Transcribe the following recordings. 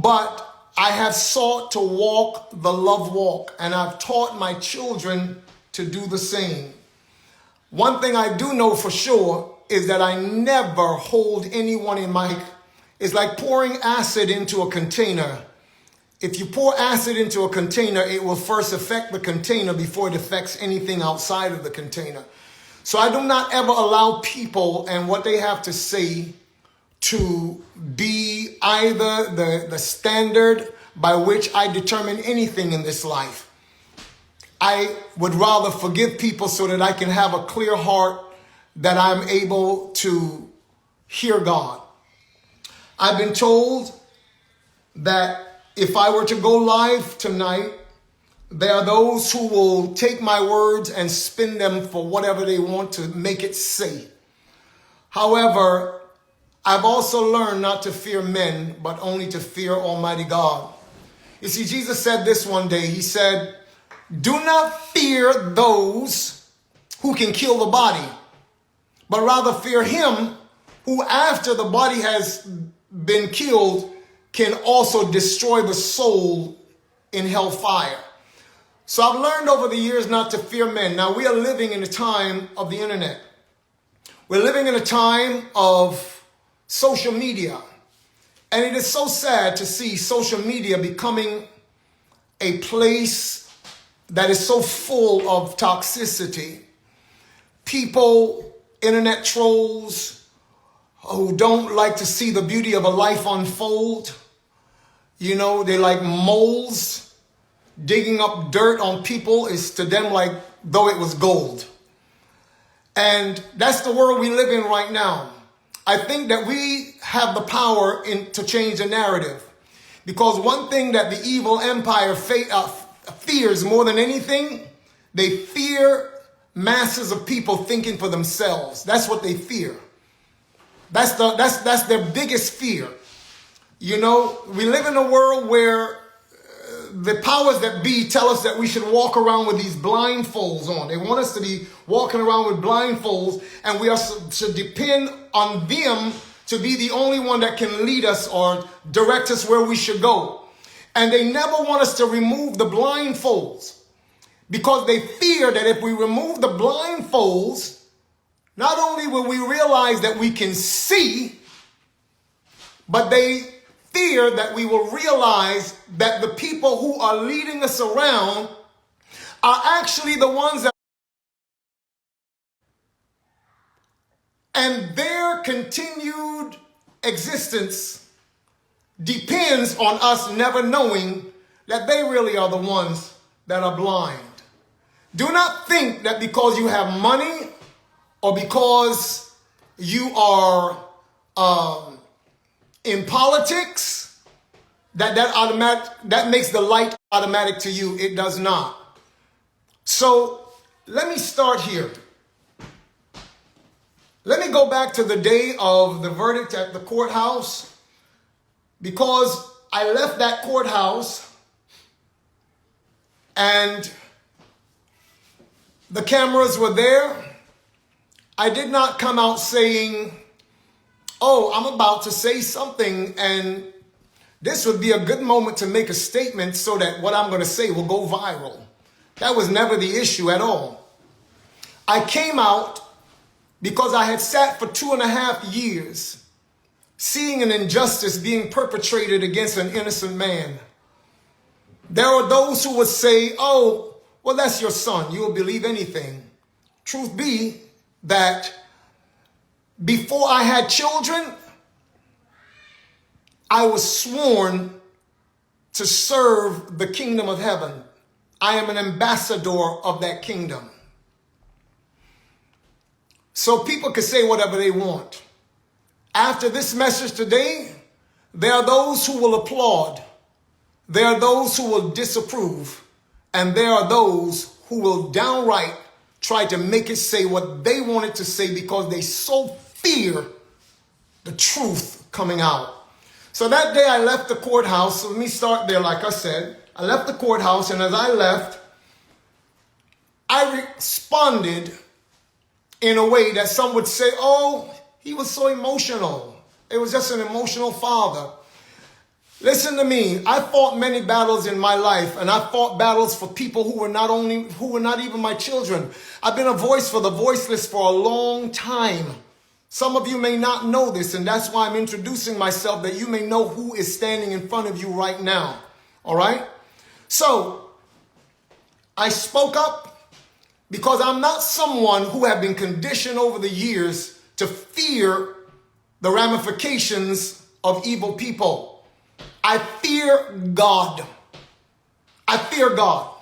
but I have sought to walk the love walk, and I've taught my children to do the same. One thing I do know for sure is that I never hold anyone in my... It's like pouring acid into a container. If you pour acid into a container, it will first affect the container before it affects anything outside of the container. So I do not ever allow people and what they have to say to be either the standard by which I determine anything in this life. I would rather forgive people so that I can have a clear heart, that I'm able to hear God. I've been told that if I were to go live tonight, there are those who will take my words and spin them for whatever they want to make it say. However, I've also learned not to fear men, but only to fear Almighty God. You see, Jesus said this one day. He said, "Do not fear those who can kill the body, but rather fear him who after the body has been killed can also destroy the soul in hellfire." So I've learned over the years not to fear men. Now we are living in a time of the internet. We're living in a time of social media. And it is so sad to see social media becoming a place that is so full of toxicity. People, internet trolls, who don't like to see the beauty of a life unfold. You know, they like moles. Digging up dirt on people is to them like though it was gold. And that's the world we live in right now. I think that we have the power to change the narrative. Because one thing that the evil empire fears more than anything, they fear masses of people thinking for themselves. That's what they fear. That's their biggest fear. You know, we live in a world where the powers that be tell us that we should walk around with these blindfolds on. They want us to be walking around with blindfolds, and we are to depend on them to be the only one that can lead us or direct us where we should go. And they never want us to remove the blindfolds, because they fear that if we remove the blindfolds, not only will we realize that we can see, but they fear that we will realize that the people who are leading us around are actually the ones that... And their continued existence depends on us never knowing that they really are the ones that are blind. Do not think that because you have money or because you are in politics, that makes the light automatic to you. It does not. So let me start here. Let me go back to the day of the verdict at the courthouse, because I left that courthouse and the cameras were there. I did not come out saying, "Oh, I'm about to say something and this would be a good moment to make a statement so that what I'm going to say will go viral." That was never the issue at all. I came out because I had sat for 2.5 years seeing an injustice being perpetrated against an innocent man. There are those who would say, "Oh, well, that's your son. You will believe anything." Truth be that before I had children, I was sworn to serve the kingdom of heaven. I am an ambassador of that kingdom. So people can say whatever they want. After this message today, there are those who will applaud. There are those who will disapprove. And there are those who will downright try to make it say what they want it to say because they so fear the truth coming out. So that day I left the courthouse. So let me start there. Like I said, I left the courthouse, and as I left, I responded in a way that some would say, "Oh, he was so emotional. It was just an emotional father." Listen to me. I fought many battles in my life, and I fought battles for people who were not even my children. I've been a voice for the voiceless for a long time. Some of you may not know this, and that's why I'm introducing myself, that you may know who is standing in front of you right now. All right? So, I spoke up because I'm not someone who have been conditioned over the years to fear the ramifications of evil people. I fear God. I fear God.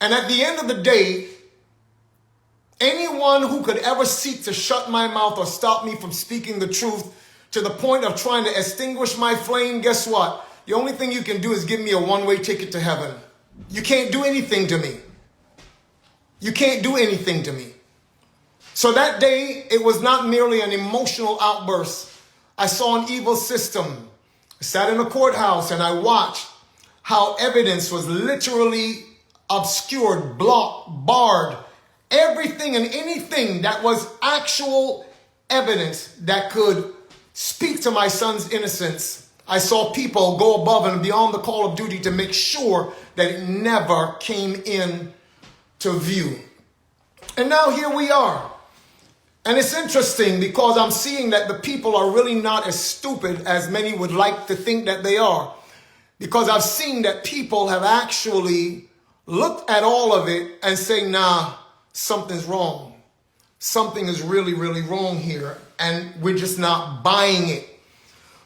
And at the end of the day, anyone who could ever seek to shut my mouth or stop me from speaking the truth to the point of trying to extinguish my flame, guess what? The only thing you can do is give me a one-way ticket to heaven. You can't do anything to me. You can't do anything to me. So that day, it was not merely an emotional outburst. I saw an evil system. I sat in a courthouse and I watched how evidence was literally obscured, blocked, barred. Everything and anything that was actual evidence that could speak to my son's innocence. I saw people go above and beyond the call of duty to make sure that it never came in to view. And now here we are. And it's interesting because I'm seeing that the people are really not as stupid as many would like to think that they are. Because I've seen that people have actually looked at all of it and say, nah, something's wrong. Something is really, really wrong here. And we're just not buying it.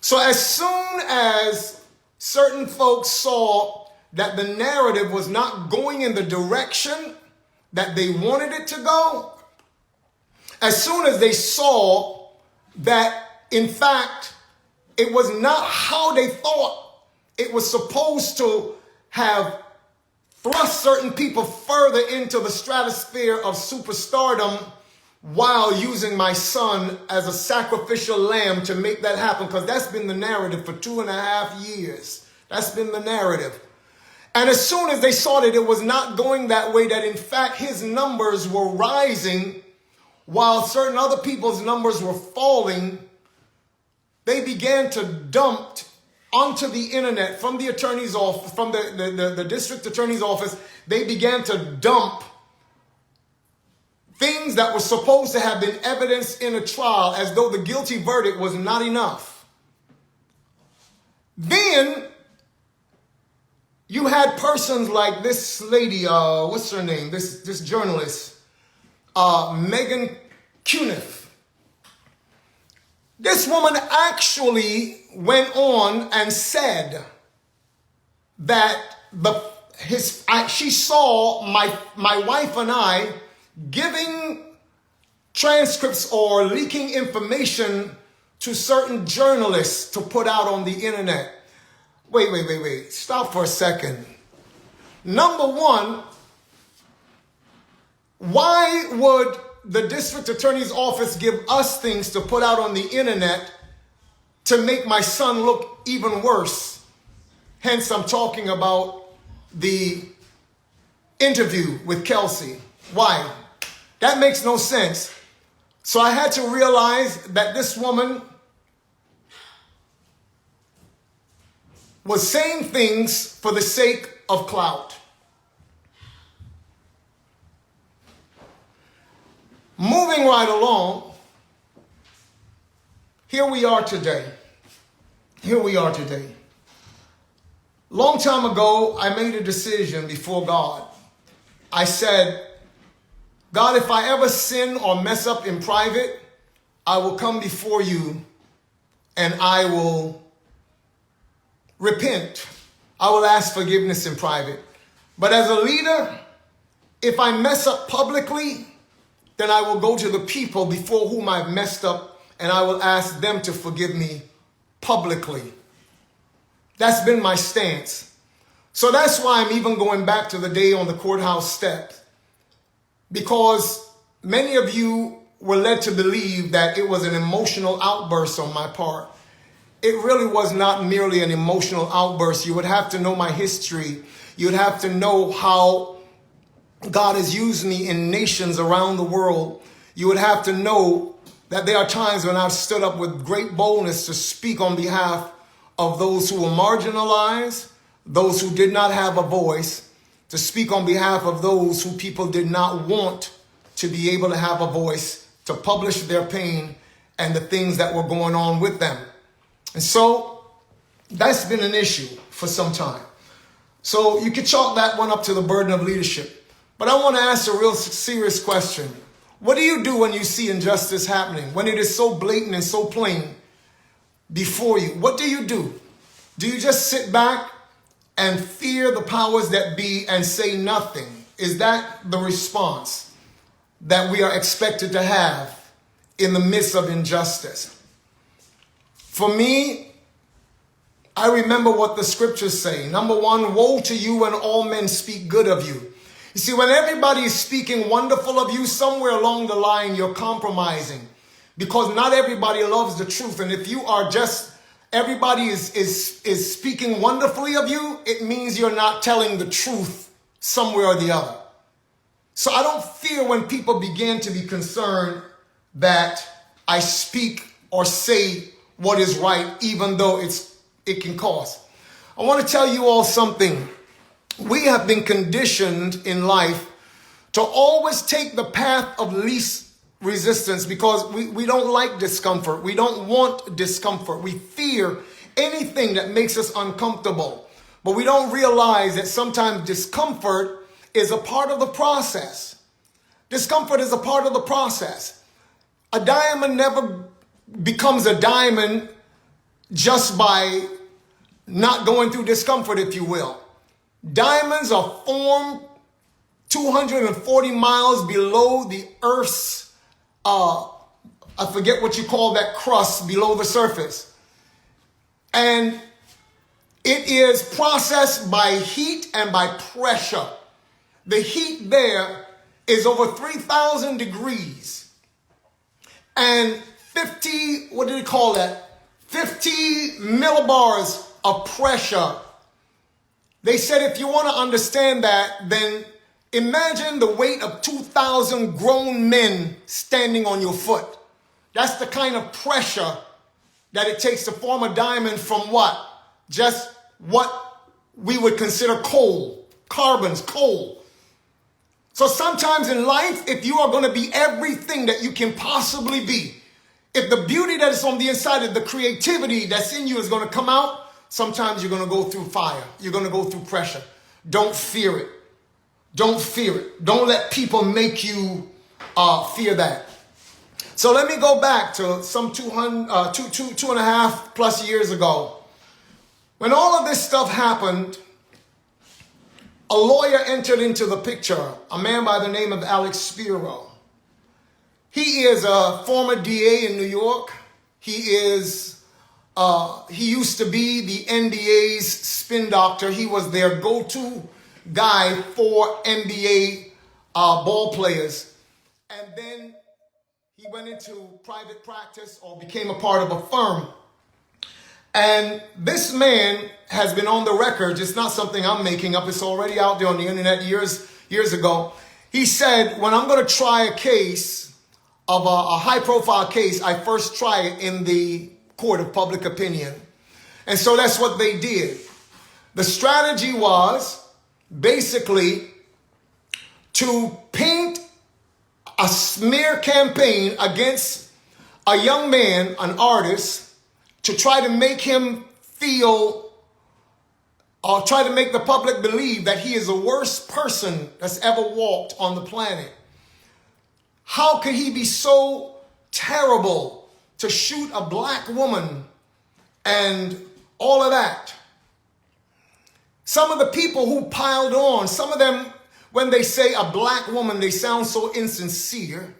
So as soon as certain folks saw that the narrative was not going in the direction that they wanted it to go, as soon as they saw that, in fact, it was not how they thought it was supposed to have thrust certain people further into the stratosphere of superstardom while using my son as a sacrificial lamb to make that happen, because that's been the narrative for 2.5 years. That's been the narrative. And as soon as they saw that it was not going that way, that in fact his numbers were rising while certain other people's numbers were falling, they began to dump onto the internet from the attorney's office, from the district attorney's office. They began to dump things that were supposed to have been evidence in a trial as though the guilty verdict was not enough. Then you had persons like this lady, what's her name? This journalist, Megan Cuniff. This woman actually went on and said that she saw my wife and I giving transcripts or leaking information to certain journalists to put out on the internet. Wait. Stop for a second. Number one, why would the district attorney's office give us things to put out on the internet to make my son look even worse? Hence, I'm talking about the interview with Kelsey. Why? That makes no sense. So I had to realize that this woman was saying things for the sake of clout. Moving right along, here we are today. Long time ago, I made a decision before God. I said, God, if I ever sin or mess up in private, I will come before you and I will repent. I will ask forgiveness in private. But as a leader, if I mess up publicly, then I will go to the people before whom I've messed up and I will ask them to forgive me publicly. That's been my stance. So that's why I'm even going back to the day on the courthouse steps, because many of you were led to believe that it was an emotional outburst on my part. It really was not merely an emotional outburst. You would have to know my history. You'd have to know how God has used me in nations around the world. You would have to know that there are times when I've stood up with great boldness to speak on behalf of those who were marginalized, those who did not have a voice, to speak on behalf of those who people did not want to be able to have a voice, to publish their pain and the things that were going on with them. And so that's been an issue for some time. So you could chalk that one up to the burden of leadership. But I want to ask a real serious question. What do you do when you see injustice happening, when it is so blatant and so plain before you? What do you do? Do you just sit back and fear the powers that be and say nothing? Is that the response that we are expected to have in the midst of injustice? For me, I remember what the scriptures say. Number one, woe to you when all men speak good of you. You see, when everybody is speaking wonderful of you, somewhere along the line you're compromising, because not everybody loves the truth. And if you are just, everybody is speaking wonderfully of you, it means you're not telling the truth somewhere or the other. So I don't fear when people begin to be concerned that I speak or say what is right, even though it can cost. I want to tell you all something. We have been conditioned in life to always take the path of least resistance because we don't like discomfort. We don't want discomfort. We fear anything that makes us uncomfortable. But we don't realize that sometimes discomfort is a part of the process. Discomfort is a part of the process. A diamond never becomes a diamond just by not going through discomfort, if you will. Diamonds are formed 240 miles below the Earth's, I forget what you call that crust below the surface. And it is processed by heat and by pressure. The heat there is over 3,000 degrees. And 50 millibars of pressure. They said if you want to understand that, then imagine the weight of 2,000 grown men standing on your foot. That's the kind of pressure that it takes to form a diamond from what? Just what we would consider coal, carbons, coal. So sometimes in life, if you are going to be everything that you can possibly be, if the beauty that is on the inside of the creativity that's in you is going to come out, sometimes you're going to go through fire. You're going to go through pressure. Don't fear it. Don't fear it. Don't let people make you fear that. So let me go back to some 2.5 plus years ago. When all of this stuff happened, a lawyer entered into the picture, a man by the name of Alex Spiro. He is a former DA in New York. He used to be the NBA's spin doctor. He was their go-to guy for NBA ball players. And then he went into private practice or became a part of a firm. And this man has been on the record. It's not something I'm making up. It's already out there on the internet years ago. He said, when I'm going to try a case of a high-profile case, I first try it in the court of public opinion. And so that's what they did. The strategy was basically to paint a smear campaign against a young man, an artist, to try to make him feel or try to make the public believe that he is the worst person that's ever walked on the planet. How could he be so terrible to shoot a black woman and all of that? Some of the people who piled on, some of them, when they say a black woman, they sound so insincere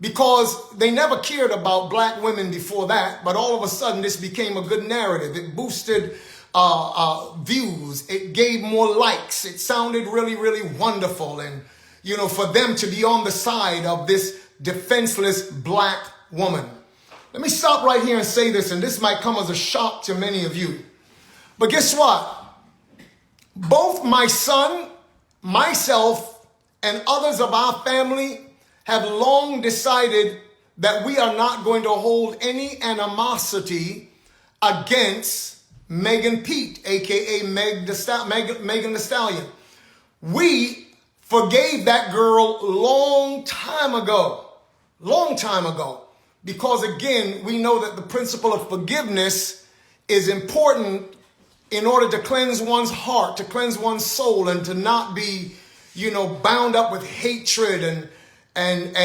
because they never cared about black women before that. But all of a sudden, this became a good narrative. It boosted views. It gave more likes. It sounded really, really wonderful. And, you know, for them to be on the side of this defenseless black woman. Let me stop right here and say this, and this might come as a shock to many of you. But guess what? Both my son, myself, and others of our family have long decided that we are not going to hold any animosity against Megan Pete, aka Megan the Stallion. We forgave that girl long time ago. Long time ago. Because again, we know that the principle of forgiveness is important in order to cleanse one's heart, to cleanse one's soul, and to not be, bound up with hatred and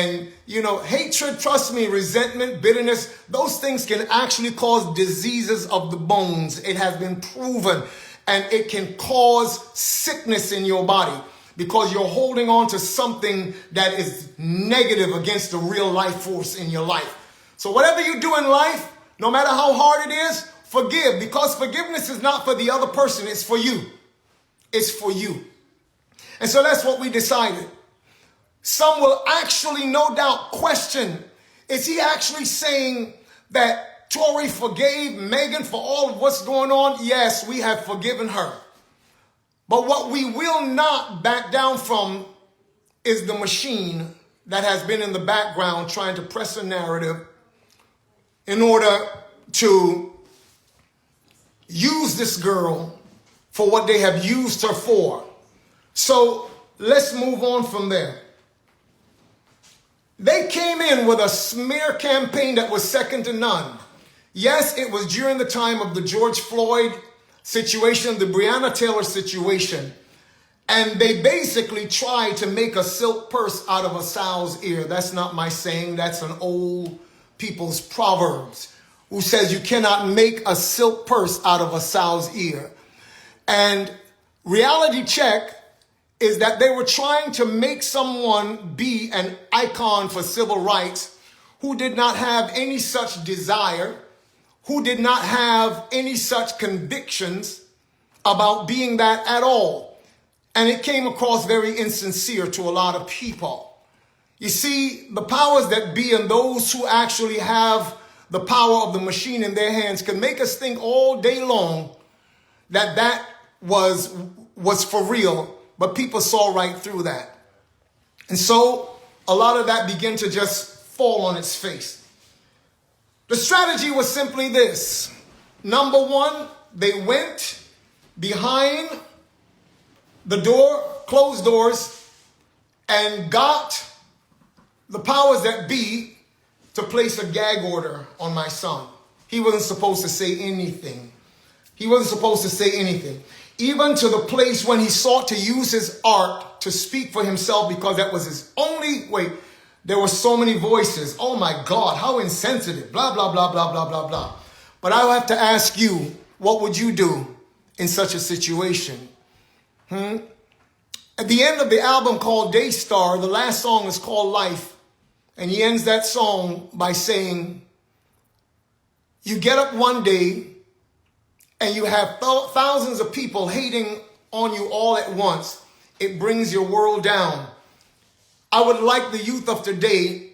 hatred, trust me, resentment, bitterness, those things can actually cause diseases of the bones. It has been proven, and it can cause sickness in your body because you're holding on to something that is negative against the real life force in your life. So whatever you do in life, no matter how hard it is, forgive, because forgiveness is not for the other person, it's for you. It's for you. And so that's what we decided. Some will actually, no doubt, question, is he actually saying that Tory forgave Megan for all of what's going on? Yes, we have forgiven her. But what we will not back down from is the machine that has been in the background trying to press a narrative in order to use this girl for what they have used her for. So let's move on from there. They came in with a smear campaign that was second to none. Yes, it was during the time of the George Floyd situation, the Breonna Taylor situation. And they basically tried to make a silk purse out of a sow's ear. That's not my saying. That's an old people's proverbs who says you cannot make a silk purse out of a sow's ear. And reality check is that they were trying to make someone be an icon for civil rights who did not have any such desire, who did not have any such convictions about being that at all. And it came across very insincere to a lot of people. You see, the powers that be and those who actually have the power of the machine in their hands can make us think all day long that that was for real, but people saw right through that. And so a lot of that began to just fall on its face. The strategy was simply this. Number one, they went behind the door, closed doors, and got the powers that be to place a gag order on my son. He wasn't supposed to say anything. He wasn't supposed to say anything. Even to the place when he sought to use his art to speak for himself because that was his only way. There were so many voices. Oh my God, how insensitive. Blah, blah, blah, blah, blah, blah, blah. But I have to ask you, what would you do in such a situation? At the end of the album called Daystar, the last song is called Life. And he ends that song by saying, you get up one day and you have thousands of people hating on you all at once. It brings your world down. I would like the youth of today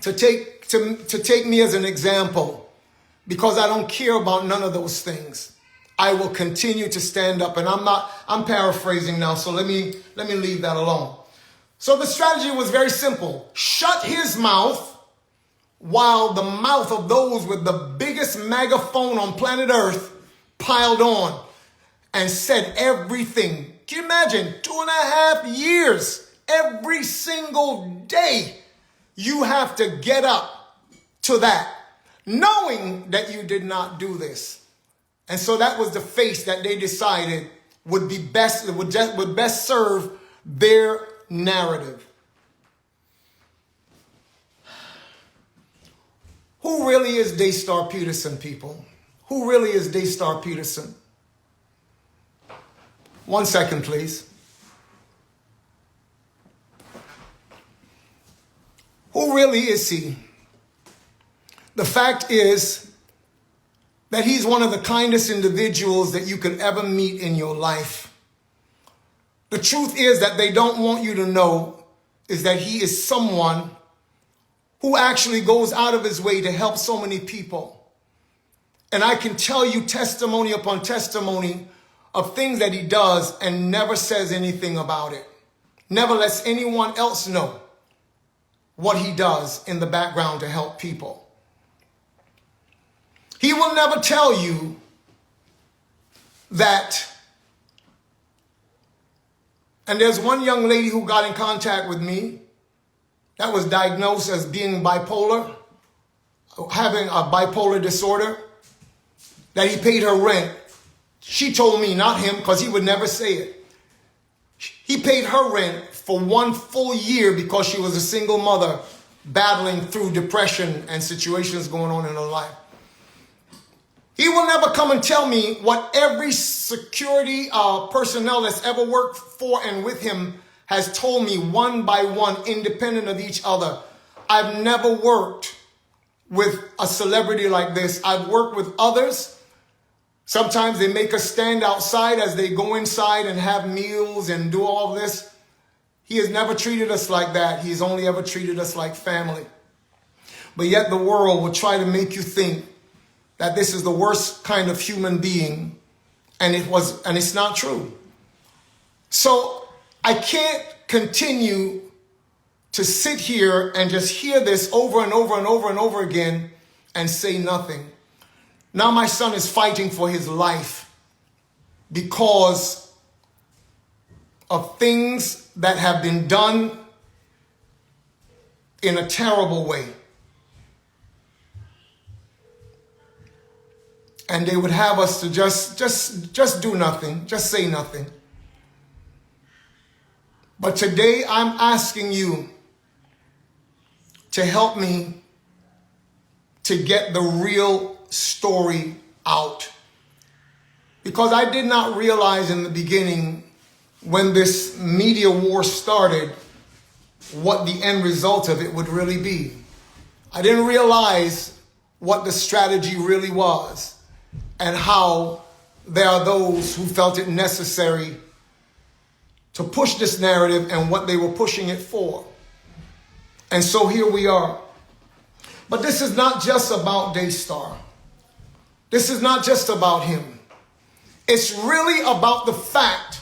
to take me as an example, because I don't care about none of those things. I will continue to stand up, and I'm paraphrasing now, so let me leave that alone. So the strategy was very simple. Shut his mouth while the mouth of those with the biggest megaphone on planet Earth piled on and said everything. Can you imagine? 2.5 years, every single day, you have to get up to that, knowing that you did not do this. And so that was the face that they decided would best serve their narrative. Who really is Daystar Peterson, people? Who really is Daystar Peterson? 1 second, please. Who really is he? The fact is that he's one of the kindest individuals that you could ever meet in your life. The truth is that they don't want you to know is that he is someone who actually goes out of his way to help so many people. And I can tell you testimony upon testimony of things that he does and never says anything about it. Never lets anyone else know what he does in the background to help people. He will never tell you that, and there's one young lady who got in contact with me that was diagnosed as being bipolar, having a bipolar disorder, that he paid her rent. She told me, not him, because he would never say it. He paid her rent for 1 full year because she was a single mother battling through depression and situations going on in her life. He will never come and tell me what every security personnel that's ever worked for and with him has told me one by one, independent of each other. I've never worked with a celebrity like this. I've worked with others. Sometimes they make us stand outside as they go inside and have meals and do all this. He has never treated us like that. He's only ever treated us like family. But yet the world will try to make you think that this is the worst kind of human being, and it's not true. So I can't continue to sit here and just hear this over and over and over and over again and say nothing. Now my son is fighting for his life because of things that have been done in a terrible way. And they would have us to just do nothing, just say nothing. But today I'm asking you to help me to get the real story out. Because I did not realize in the beginning, when this media war started, what the end result of it would really be. I didn't realize what the strategy really was, and how there are those who felt it necessary to push this narrative and what they were pushing it for. And so here we are. But this is not just about Daystar. This is not just about him. It's really about the fact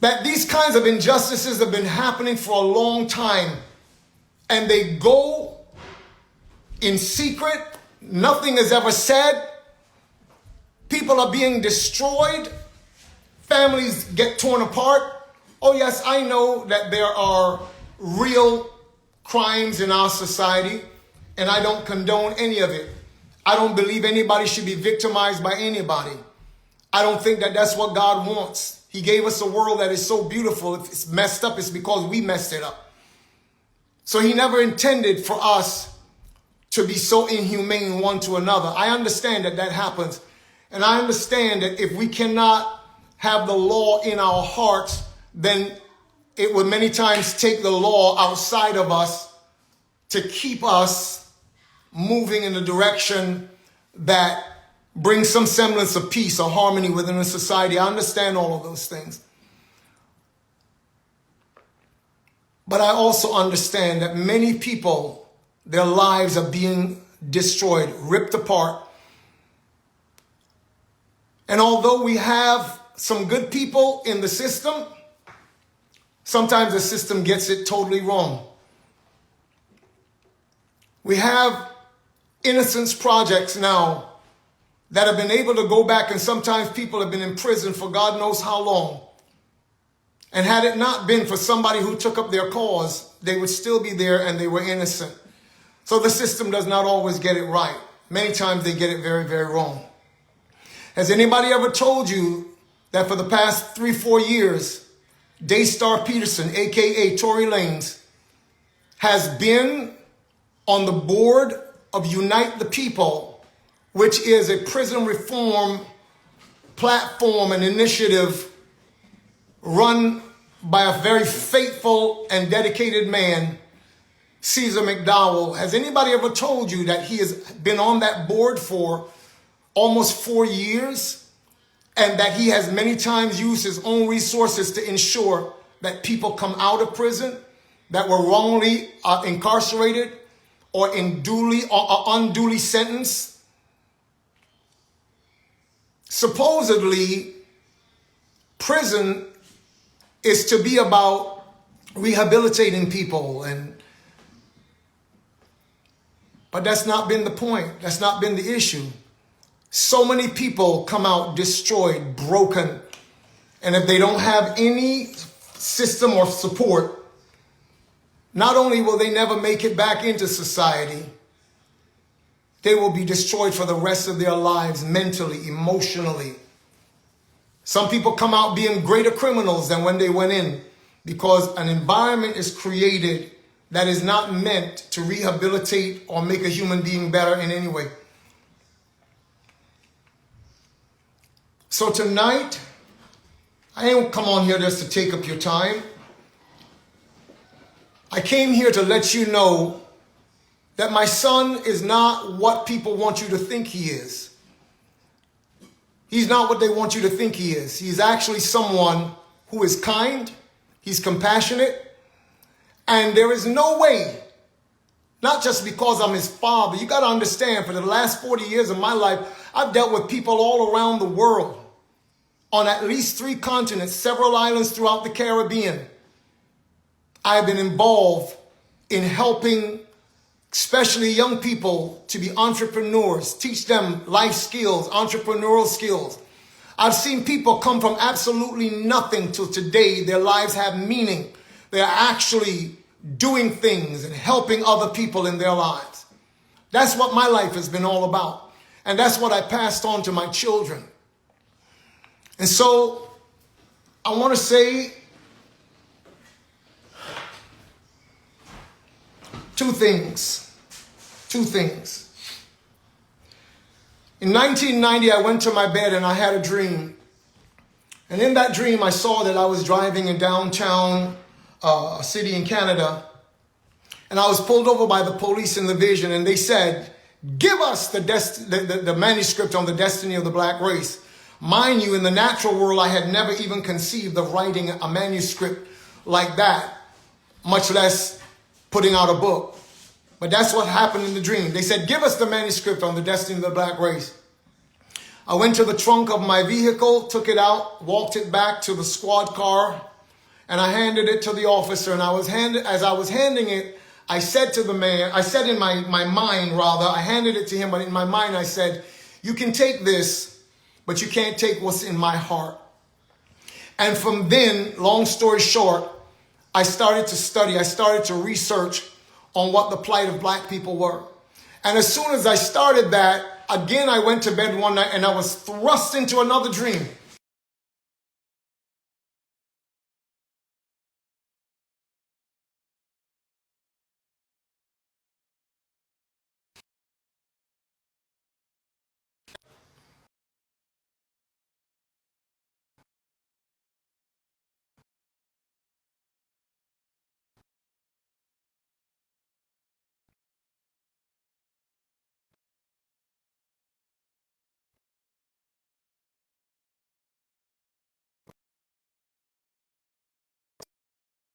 that these kinds of injustices have been happening for a long time, and they go in secret. Nothing is ever said. People are being destroyed. Families get torn apart. Oh yes, I know that there are real crimes in our society, and I don't condone any of it. I don't believe anybody should be victimized by anybody. I don't think that that's what God wants. He gave us a world that is so beautiful. If it's messed up, it's because we messed it up. So he never intended for us to be so inhumane one to another. I understand that that happens. And I understand that if we cannot have the law in our hearts, then it would many times take the law outside of us to keep us moving in a direction that brings some semblance of peace or harmony within a society. I understand all of those things. But I also understand that many people, their lives are being destroyed, ripped apart. And although we have some good people in the system, sometimes the system gets it totally wrong. We have innocence projects now that have been able to go back, and sometimes people have been in prison for God knows how long. And had it not been for somebody who took up their cause, they would still be there and they were innocent. So the system does not always get it right. Many times they get it very, very wrong. Has anybody ever told you that for the past 3-4 years, Daystar Peterson, aka Tory Lanez, has been on the board of Unite the People, which is a prison reform platform and initiative run by a very faithful and dedicated man, Caesar McDowell? Has anybody ever told you that he has been on that board for almost 4 years, and that he has many times used his own resources to ensure that people come out of prison that were wrongly incarcerated or unduly sentenced? Supposedly, prison is to be about rehabilitating people, but that's not been the point. That's not been the issue. So many people come out destroyed, broken. And if they don't have any system or support, not only will they never make it back into society, they will be destroyed for the rest of their lives, mentally, emotionally. Some people come out being greater criminals than when they went in, because an environment is created that is not meant to rehabilitate or make a human being better in any way. So tonight, I ain't come on here just to take up your time. I came here to let you know that my son is not what people want you to think he is. He's not what they want you to think he is. He's actually someone who is kind, he's compassionate, and there is no way, not just because I'm his father. You got to understand, for the last 40 years of my life, I've dealt with people all around the world, on at least 3 continents, several islands throughout the Caribbean. I've been involved in helping especially young people to be entrepreneurs, teach them life skills, entrepreneurial skills. I've seen people come from absolutely nothing till today. Their lives have meaning. They're actually doing things and helping other people in their lives. That's what my life has been all about. And that's what I passed on to my children. And so I want to say two things. In 1990, I went to my bed and I had a dream. And in that dream, I saw that I was driving in downtown, a city in Canada. And I was pulled over by the police in the vision, and they said, give us the manuscript on the destiny of the black race. Mind you, in the natural world, I had never even conceived of writing a manuscript like that, much less putting out a book. But that's what happened in the dream. They said, give us the manuscript on the destiny of the black race. I went to the trunk of my vehicle, took it out, walked it back to the squad car, and I handed it to the officer. And as I was handing it, I said to the man, I said in my mind, I handed it to him, but in my mind I said, you can take this, but you can't take what's in my heart. And from then, long story short, I started to study, I started to research on what the plight of black people were. And as soon as I started that, again, I went to bed one night and I was thrust into another dream.